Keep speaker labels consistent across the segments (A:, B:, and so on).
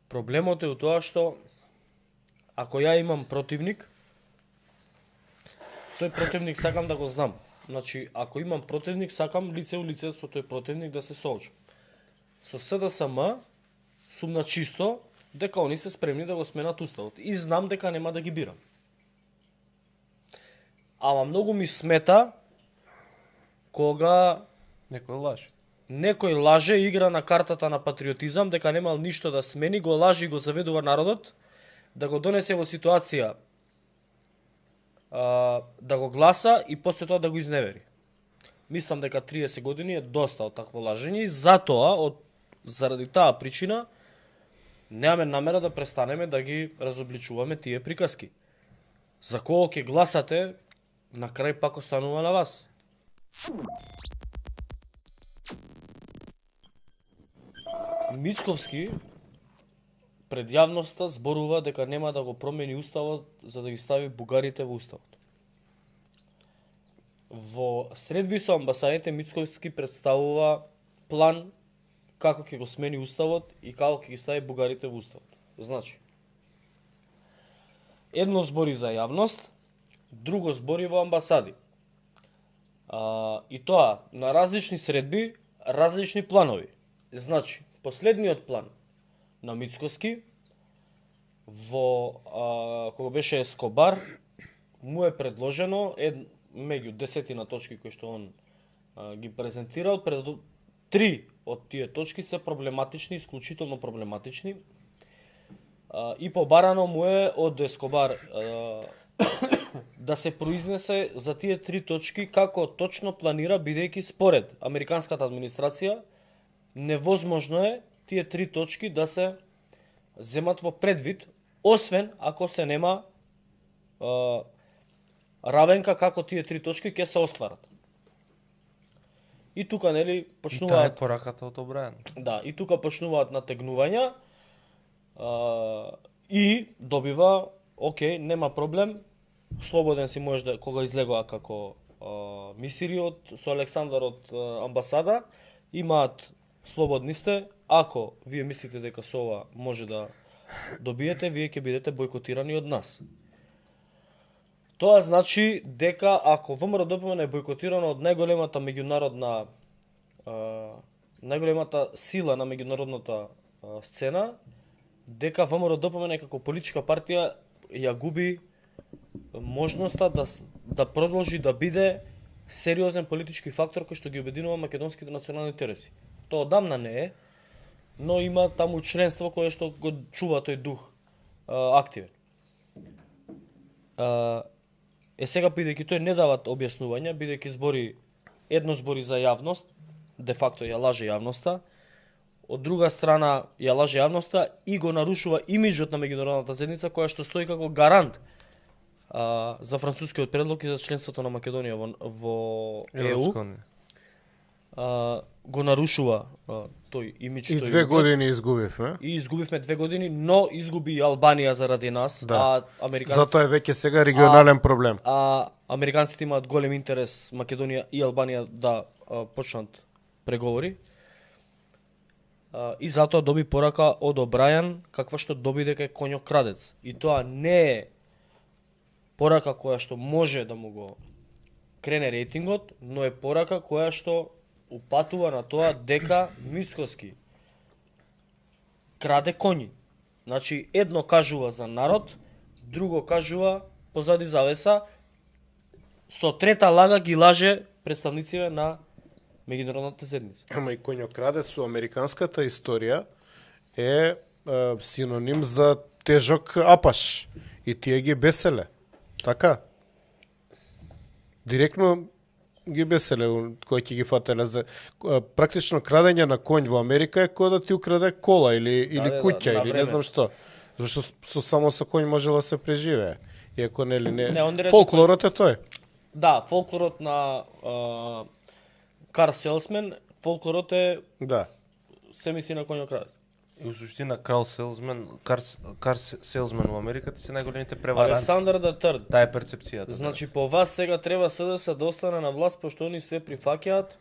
A: Проблемот е у тоа што ако ја имам противник, тој противник сакам да го знам. Значи, ако имам противник, сакам лице у лице со тој противник да се соочам. Со СДСМ сум на чисто дека они се спремни да го сменат уставот и знам дека нема да ги бирам. Ама многу ми смета кога некој лаже, игра на картата на патриотизам, дека немал ништо да смени, го лажи и го заведува народот, да го донесе во ситуација да го гласа и после тоа да го изневери. Мислам дека 30 години е доста од такво лажење и затоа, заради таа причина, немаме намера да престанеме да ги разобличуваме тие приказки. За кого ќе гласате, на крај пак останува на вас. Мицковски пред јавноста зборува дека нема да го промени уставот за да ги стави бугарите во уставот. Во средби со амбасадите Мицковски представува план како ќе го смени уставот и како ќе ги стави бугарите во уставот. Значи, едно збори за јавност, друго збори во амбасади. И тоа на различни средби, различни планови. Значи, последниот план на Мицковски кога беше Ескобар, му е предложено меѓу 10 точки кои што он ги презентирал, три од тие точки се проблематични, исклучително проблематични. И побарано му е од Ескобар да се произнесе за тие три точки како точно планира, бидејќи според американската администрација невозможно е тие три точки да се земат во предвид, освен ако се нема равенка како тие три точки ќе се остварат. И тука нели почнуваат.
B: И таа е пораката од Обрајан.
A: Да, и тука почнуваат натегнувања и добива, окей, нема проблем, слободен си можеш да кога излегува како мисири со Александар од амбасада, имаат слободни сте, ако вие мислите дека со ова може да добиете, вие ќе бидете бойкотирани од нас. Тоа значи дека ако ВМРО-ДПМН е бойкотирано од најголемата меѓународна најголемата сила на меѓународната сцена, дека ВМРО-ДПМН како политичка партија ја губи можноста да продолжи да биде сериозен политички фактор кој што ги обединува македонските национални интереси. Тоа одамна не е, но има таму членство кое што го чува тој дух активен. Сега, бидејќи тој не дават објаснувања, бидејќи едно збори за јавност, де факто ја лаже јавноста, од друга страна ја лаже јавноста и го нарушува имиджот на меѓународната заедница, која што стои како гарант за францускиот предлог и за членството на Македонија во ЕУ. Го нарушува тој имидж.
C: И 2 години изгубивме.
A: И изгубивме 2 години, но изгуби и Албанија заради нас.
C: Да. Затоа е веќе сега регионален проблем.
A: Американците имаат голем интерес Македонија и Албанија да почнат преговори. И затоа доби порака од Обрајан, каква што доби дека е коњо крадец. И тоа не е порака која што може да му го крене рейтингот, но е порака која што упатува на тоа дека Мицковски краде коњи. Значи, едно кажува за народ, друго кажува позади завеса, со трета лага ги лаже представниците на меѓународната заедница.
C: Ама и коњокрадец со американската историја е синоним за тежок апаш. И тие ги беселе. Така? Директно ги беселе кои ќе ги фателе за практично крадење на конј во Америка е кој да ти украде кола или куќа или не знам што. Зашто само со конј може да се преживее. Иако нели не фолклорот е тој.
A: Да, фолклорот на Кар Селсмен, фолклорот е се мисли на коњокрадец.
B: И у суштина Кар Селсмен во Америка се најголемите преваранти.
A: Александар да Трд.
B: Таа е перцепцијата.
A: Значи по вас сега треба СДС да остане на власт пошто они све прифаќаат.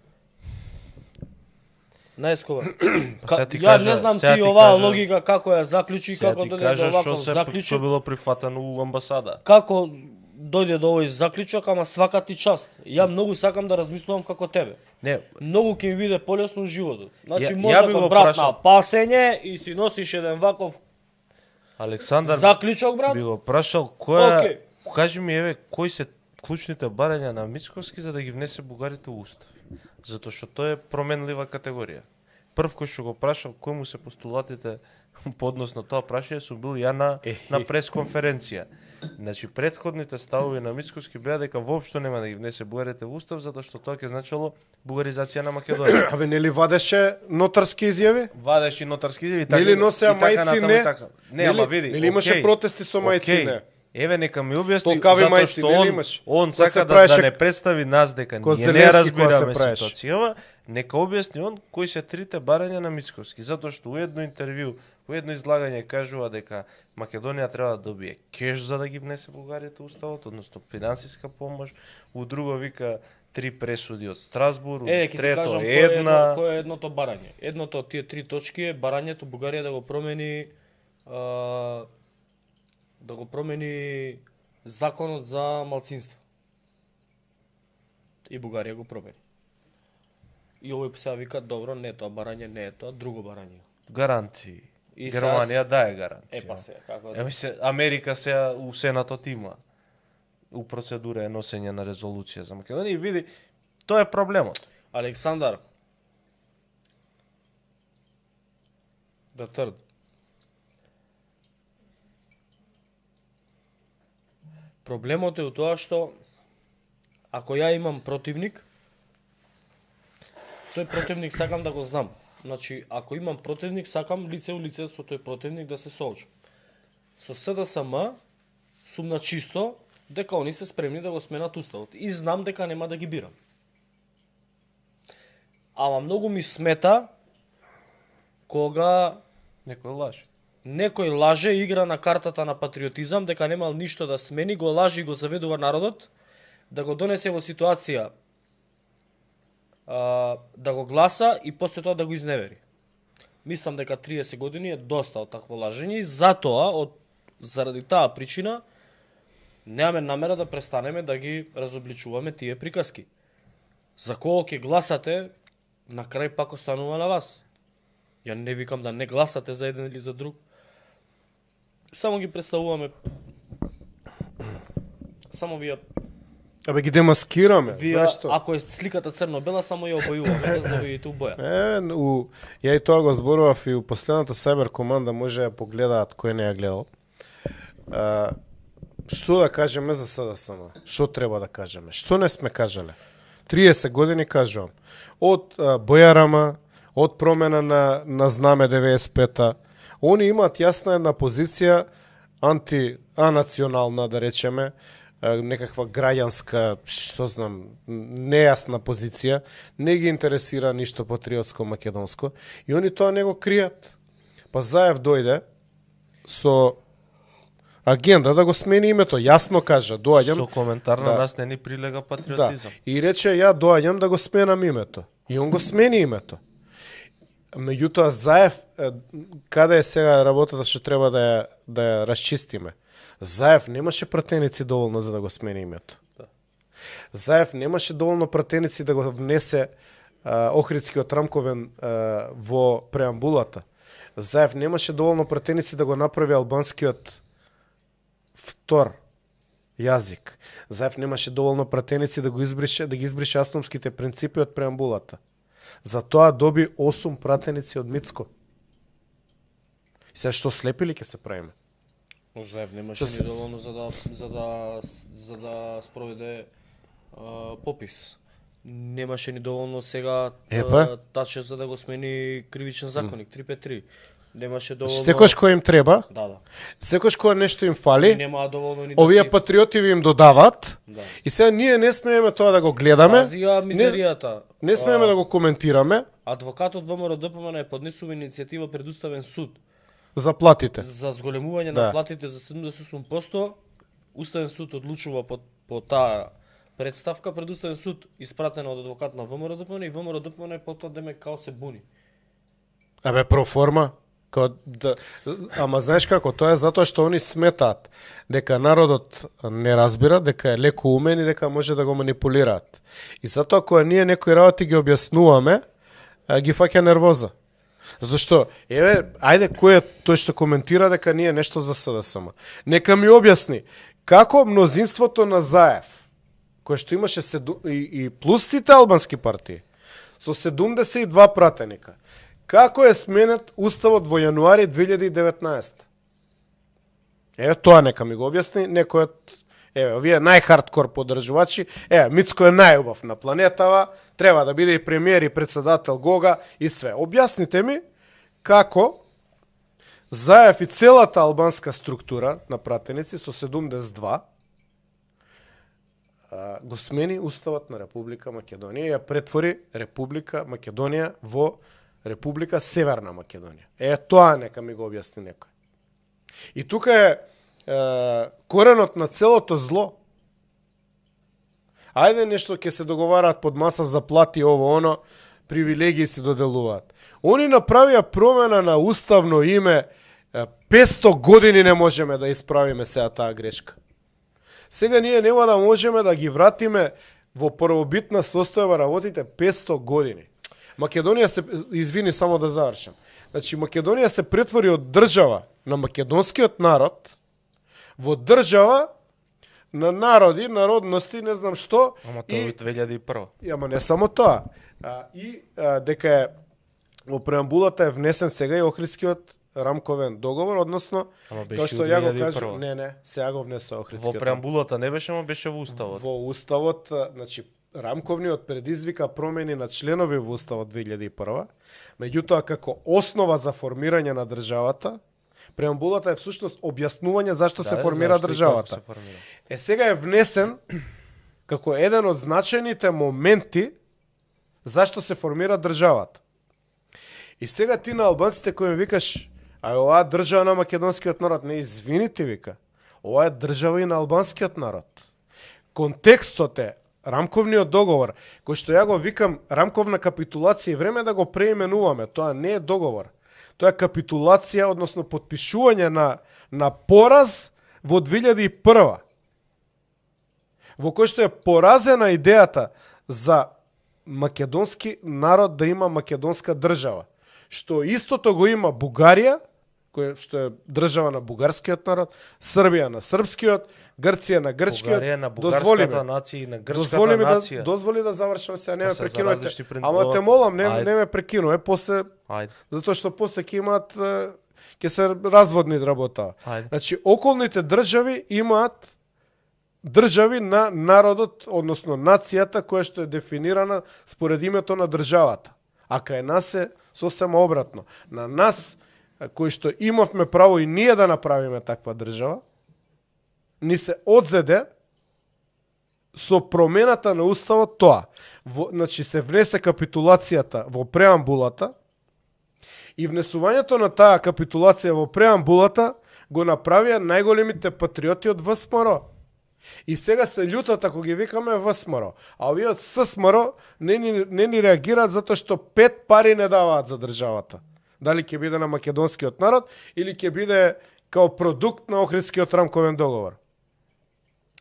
A: на Ескобар.
B: Сега ти
A: Ја
B: кажа-
A: не знам
B: сега
A: ти
B: ти
A: оваа
B: кажа-
A: логика како ја заклучи,
B: Сега
A: како
B: ти
A: дојде
B: кажа
A: до
B: што
A: оваков
B: се
A: заклучок.
B: што било прифатано у амбасада.
A: Како дојде до овој заклучок, ама свака ти част. Ја многу сакам да размислувам како тебе.
B: Не,
A: Многу ќе ми биде полесно животот. Значи
B: Ја би
A: мозокот
B: го
A: брат
B: прашал.
A: на пасење и си носиш еден ваков
B: Александар
A: заклучок брат.
B: би го прашал која
A: Океј.
B: кажи ми еве кои се клучните барања на Мицковски за да ги внесе бугарите у устав. Затоа што тоа е променлива категорија. Прв кој што го прашал кои му се постулатите по однос на тоа прашање сум бил ја на пресконференција. Значи претходните ставови на Мицковски беа дека воопшто нема да ги внесе бугарите во устав затоа што тоа ќе значило бугаризација на Македонија.
C: Абе, нели вадеше нотарски изјави?
B: Вадеш и нотарски изјави
C: Нели носеа
B: и така
C: мајци
B: натаму
C: не?
B: и така. Не,
C: Нели-
B: ама види.
C: нели имаше
B: окей,
C: протести со мајци
B: окей.
C: не?
B: Еве нека ми објасни
C: Толкави
B: затоа
C: мајци,
B: што
C: нели имаш?
B: он
C: Кој се
B: сака да
C: правеше
B: не представи нас дека
C: ко
B: ние не
C: Зеленски која
B: разбираме
C: се правеше.
B: ситуацијава, нека објасни он кои се трите барања на Мицковски, затоа што у едно интервју, у едно излагање кажува дека Македонија треба да добие кеш за да ги внесе бугарите уставот, односно финансиска помош, у друго вика 3 пресуди од Страсбур, у
A: Ќе ти
B: трето
A: кажам
B: една.
A: кој е едното барање. Едното од тие 3 точки е барањето Бугарија да го промени законот за малцинство. И Бугарија го промени. И овој сега вика, добро, не е тоа барање, не е тоа, друго барање.
B: Гаранции.
A: И
B: Германија дае гаранција.
A: Па се, како
B: Еми се Америка се у Сенатот има у процедура е носење на резолуција за Македонија и види тоа е проблемот.
A: Александар да тврд. Проблемот е у тоа што ако ја имам противник, тој противник сакам да го знам. Значи, ако имам противник, сакам лице у лице со тој противник да се соочам. Со СДСМ сум на чисто дека они се спремни да го сменат уставот и знам дека нема да ги бирам. Ама многу ми смета кога
B: Некој лаже.
A: некој лаже, игра на картата на патриотизам, дека немал ништо да смени, го лажи и го заведува народот, да го донесе во ситуација да го гласа и после тоа да го изневери. Мислам дека 30 години е доста од такво лажење и затоа, заради таа причина, немаме намера да престанеме да ги разобличуваме тие приказки. За кого ќе гласате, на крај пак останува на вас. Ја не викам да не гласате за еден или за друг. Само ги представуваме. Само вие
C: Абе ги демаскираме, знаеш што?
A: ако е сликата црно-бела, само ја обојуваме, без да видите убоја.
C: Ја и тоа го зборував и у последната Cyber команда може ја погледаат кој не ја гледал. Што да кажеме за СДСМ? Што треба да кажеме? Што не сме кажале? 30 години кажувам. Од Бојарама, од промена на знаме 95-та, они имаат јасна една позиција анационална, да речеме, некаква граѓанска, што знам, нејасна позиција, не ги интересира ништо патриотско македонско и они тоа не го кријат. Па Заев дојде со агенда да го смени името, јасно кажа, доаѓам.
B: Со коментар на нас не ни прилега патриотизам.
C: И рече ја доаѓам да го сменам името. И он го смени името. Меѓутоа Заев, каде е сега работата што треба да ја расчистиме? Заев немаше пратеници доволно за да го смени името. Заев немаше доволно пратеници да го внесе Охридскиот рамковен во преамбулата. Заев немаше доволно пратеници да го направи албанскиот втор јазик. Заев немаше доволно пратеници да ги избрише асномските принципи од преамбулата. Затоа доби 8 пратеници од Мицко. Сега што слепили ќе се правиме?
A: Заев немаше ни доволно за да спроведе попис. Немаше ни доволно сега таче за да го смени кривичен законник 353. Немаше доволно.
C: Секојаш кој им треба,
A: Да.
C: секојаш кога нешто им фали,
A: Нема доволно ни да
C: овие патриоти ви им додават.
A: Да.
C: И сега ние не смееме тоа да го гледаме.
A: Пази ја мизеријата.
C: Не смееме да го коментираме
A: Адвокатот ВМРО ДПМН е поднесува иницијатива пред Уставен суд
C: за платите.
A: за зголемување
C: Да.
A: на платите за 78%. Уставен суд одлучува по таа представка пред Уставен суд испратена од адвокат на ВМРО ДПМН и ВМРО ДПМН потоа демек као се буни.
C: Абе, проформа. Ама знаеш како, тоа е затоа што они сметаат дека народот не разбира, дека е леко умен и дека може да го манипулираат. И затоа кога ние некои работи ги објаснуваме, ги фаќа нервоза. Затоа што, еве, ајде кој е тој што коментира дека ние нешто за СДСМ. Нека ми објасни како мнозинството на Заев, кое што имаше и плюс сите албански партии, со 72 пратеника, како е сменет уставот во јануари 2019? Еве тоа нека ми го објасни некој од овие најхардкор поддржувачи. Мицко е најубав на планетава, треба да биде и премиер и председател Гога и све. Објасните ми како Заев и целата албанска структура на пратеници со 72 го смени уставот на Република Македонија и ја претвори Република Македонија во Република Северна Македонија. Тоа нека ми го објасни некој. И тука е коренот на целото зло. Ајде нешто ќе се договараат под маса за плати, ово оно, привилегии се доделуваат. Они направија промена на уставно име, 500 години не можеме да исправиме сега таа грешка. Сега ние нема да можеме да ги вратиме во првобитна состојба работите 500 години. Македонија се, извини само да завршам, значи Македонија се претвори од држава на македонскиот народ во држава на народи, народности, не знам што.
B: Ама тоа е 2001.
C: Ама не само тоа. Дека е во преамбулата е внесен сега и Охридскиот рамковен договор, односно,
B: како
C: што ја го кажу, не, сега го внесува Охридскиот.
B: Во преамбулата не беше, ама беше во уставот.
C: Во уставот, значи, рамковниот предизвика промени на членови во уставот 2001, меѓутоа како основа за формирање на државата, преамбулата е всушност објаснување зашто се формира државата. Сега е внесен како еден од значајните моменти зашто се формира државата. И сега ти на албанците кои ми викаш, оваа држава на македонскиот народ, не, извините, вика, ова е држава и на албанскиот народ. Контекстот е рамковниот договор, кој што ја го викам рамковна капитулација, и време да го преименуваме, тоа не е договор. Тоа е капитулација, односно потпишување на пораз во 2001. Во кој што е поразена идејата за македонски народ да има македонска држава. Што истото го има Бугарија, кој што е држава на бугарскиот народ, Србија на српскиот, Грција на грчкиот.
B: Бугарија на бугарската нација и на грчката нација.
C: Дозволи да завршам сега, не ме прекинувате. Ама те молам, не ме прекинувате, после затоа што после ќе имаат ќе се разводни работа. Значи околните држави имаат држави на народот, односно нацијата која што е дефинирана според името на државата. А кај нас е сосема обратно. На нас кои што имавме право и ние да направиме таква држава, ни се одзеде со промената на уставот тоа. Значи се внесе капитулацијата во преамбулата и внесувањето на таа капитулација во преамбулата го направија најголемите патриоти од ВСМР. И сега се љутат ако ги викаме ВСМР. А овие од ССМР не ни реагираат затоа што 5 пари не даваат за државата. Дали ќе биде на македонскиот народ или ќе биде као продукт на Охридскиот рамковен договор.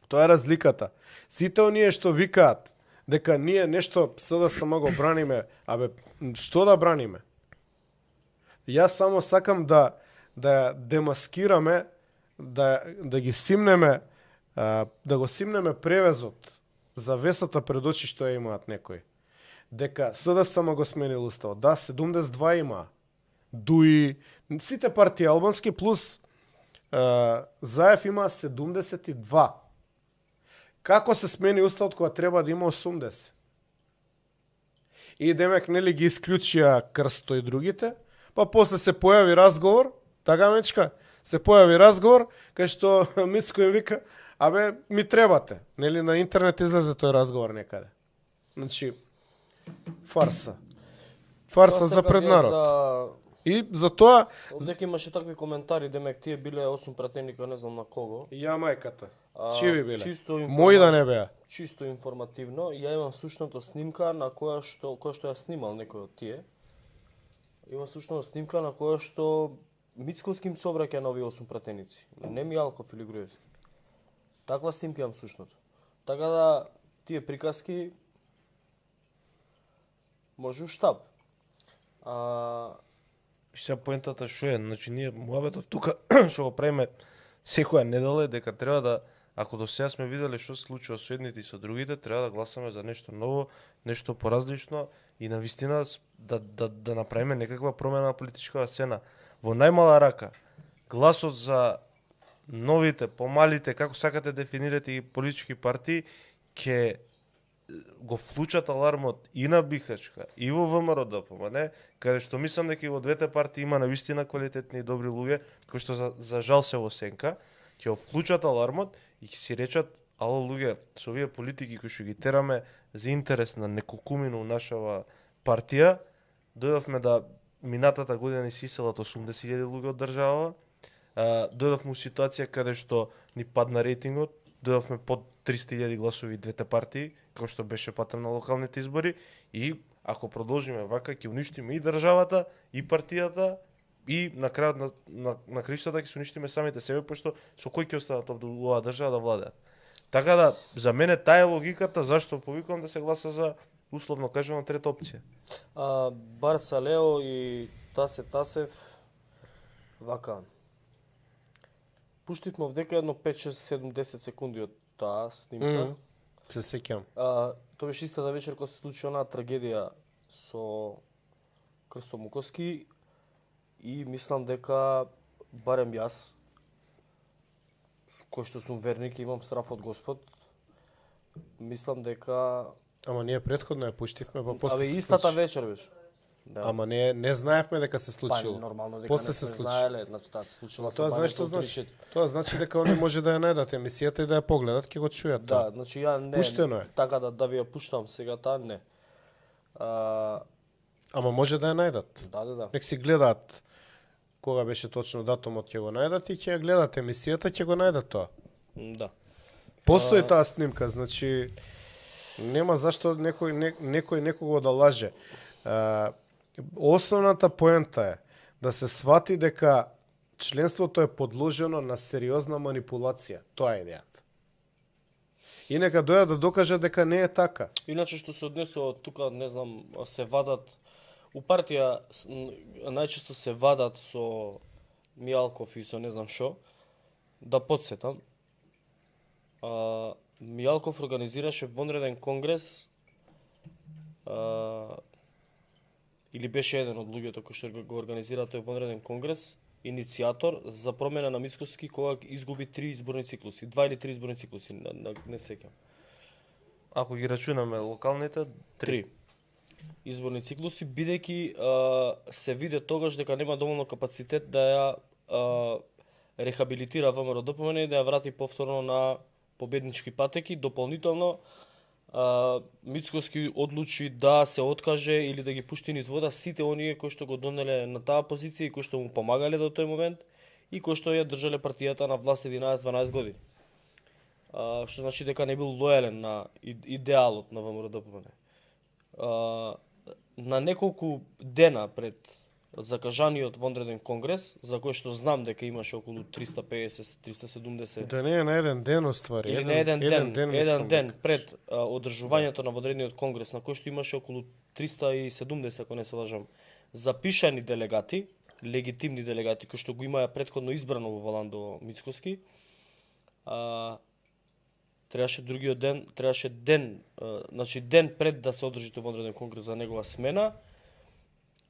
C: Тоа е разликата. Сите оние што викаат дека ние нешто СДСМ го браниме, што да браниме? Јас само сакам да демаскираме, да ги симнеме, да го симнеме превезот за весата пред очи што ја имаат некои. Дека СДСМ го сменил уставот. Да, 72 има. Дуи, сите партии албански плюс Заев има 72. Како се смени уставот кога треба да има 80? И демек нели ги исклучија Крсто и другите, па после се појави разговор, така мечка, се појави разговор кај што Мицко им вика, ми требате. Нели на интернет излезе тој разговор некаде. Значи фарса. Фарса за пред народ. И за тоа
A: Дека имаше такви коментари, демек тие биле 8 пратеника, не знам на кого.
C: Ја мајката. Чиви биле?
A: Мои
C: да не беа.
A: Чисто информативно, ја имам сушната снимка на која што ја снимал некој од тие. Има всушност снимка на која што Мицковски им се обраќа на овие 8 пратеници. Не Мијалков или Груевски. Таква снимка имам всушност. Така да тие приказки може у штаб.
B: И сега поентата што е, значи ние муабетов тука што го правиме секоја недела е дека треба да, ако до сега сме виделе што се случува со едните и со другите, треба да гласаме за нешто ново, нешто поразлично и навистина да направиме некаква промена на политичката сцена. Во најмала рака, гласот за новите, помалите, како сакате дефинирате и политички партии, ќе го вклучат алармот и на Бихачка, и во ВМРО ДПМН, каде што мислам дека и во двете партии има навистина квалитетни и добри луѓе, кои што за жал се во сенка, ќе го вклучат алармот и ќе си речат: ало луѓе, со овие политики кои што ги тераме за интерес на неколкумина нашава партија, дојдовме да минатата година ни се иселат 80.000 луѓе од држава, дојдовме у ситуација каде што ни падна рейтингот, дојдовме под 300.000 гласови двете партии, кој што беше патем на локалните избори, и ако продолжиме вака ќе уништиме и државата, и партијата, и на крајот на краиштата ќе се уништиме самите себе, пошто со кој ќе останат оваа држава да владеат. Така да, за мене таа е логиката зашто повикувам да се гласа за, условно кажано, трета опција.
A: Барса Лео и Тасе Тасев, вака. Пуштивме овдека едно 5, 6, 7, 10 секунди од таа снимка.
C: Се сеќам.
A: Тоа беше истата вечер кога се случи онаа трагедија со Крсто Муковски и мислам дека барем јас, кој што сум верник и имам страф од Господ, мислам дека
C: Ама ние претходно ја пуштивме, па после се
A: истата
C: случи.
A: вечер беше. Да.
C: Ама не знаевме дека се случило.
A: Па нормално дека
C: После
A: не
C: се
A: сме
C: случи.
A: знаеле, значи таа се случила
C: Тоа знаеш што значи? Тоа значи дека они може да ја најдат емисијата и да ја погледат, ќе го чујат
A: Да,
C: тоа.
A: значи ја не.
C: Пуштено е.
A: Така да ви ја пуштам сега таа не.
C: Ама може да ја најдат.
A: Да.
C: Нек си гледаат кога беше точно датумот, ќе го најдат и ќе ја гледат емисијата, ќе го најдат тоа.
A: Да.
C: Постои таа снимка, значи нема зашто некој некого да лаже. Основната поента е да се свати дека членството е подложено на сериозна манипулација. Тоа е идејата. И нека дојдат да докажат дека не е така.
A: Иначе што се однесува тука, не знам, се вадат у партија најчесто се вадат со Мијалков и со не знам што. Да подсетам. Мијалков организираше вонреден конгрес или беше еден од луѓето кои што го организира тој вонреден конгрес, иницијатор за промена на Мицковски кога изгуби 3 изборни циклуси, 2 или 3 изборни циклуси, не сеќам.
B: Ако ги рачунаме локалните,
A: 3 изборни циклуси, бидејќи се виде тогаш дека нема доволно капацитет да ја рехабилитира ВМРО ДПМН и да ја врати повторно на победнички патеки. Дополнително Мицковски одлучи да се откаже или да ги пушти низ вода сите оние кои што го донеле на таа позиција и кои што му помагале до тој момент и кои што ја држале партијата на власт 11-12 години. Што значи дека не бил лојален на идеалот на ВМРО ДПМН. На неколку дена пред закажаниот вонреден конгрес, за кој што знам дека имаше околу 350-370...
C: Да не е на еден ден оствари.
A: Или на еден
C: мислам
A: ден
C: дека.
A: пред одржувањето на вонредниот конгрес, на кој што имаше околу 370, ако не се лажам, запишани делегати, легитимни делегати, кои што го имаја претходно избрано во Валандо Мицковски, требаше другиот ден, значи ден пред да се одржи тој вонреден конгрес за негова смена,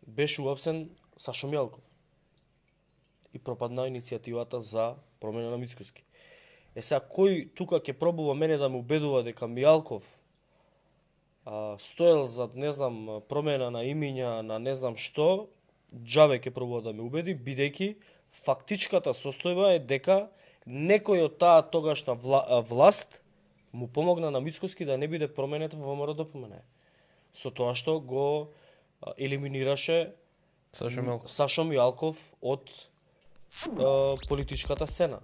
A: беше уапсен Сашо Мијалков и пропадна иницијативата за промена на Мицковски. Сега, кој тука ќе пробува мене да ме убедува дека Мијалков стоел за, не знам, промена на имиња, на не знам што, џабе ќе пробува да ме убеди, бидејќи фактичката состојба е дека некој од таа тогашна власт му помогна на Мицковски да не биде променет во ВМРО ДПМН. Со тоа што го елиминираше
B: Сашо Мијалков
A: од политичката сцена.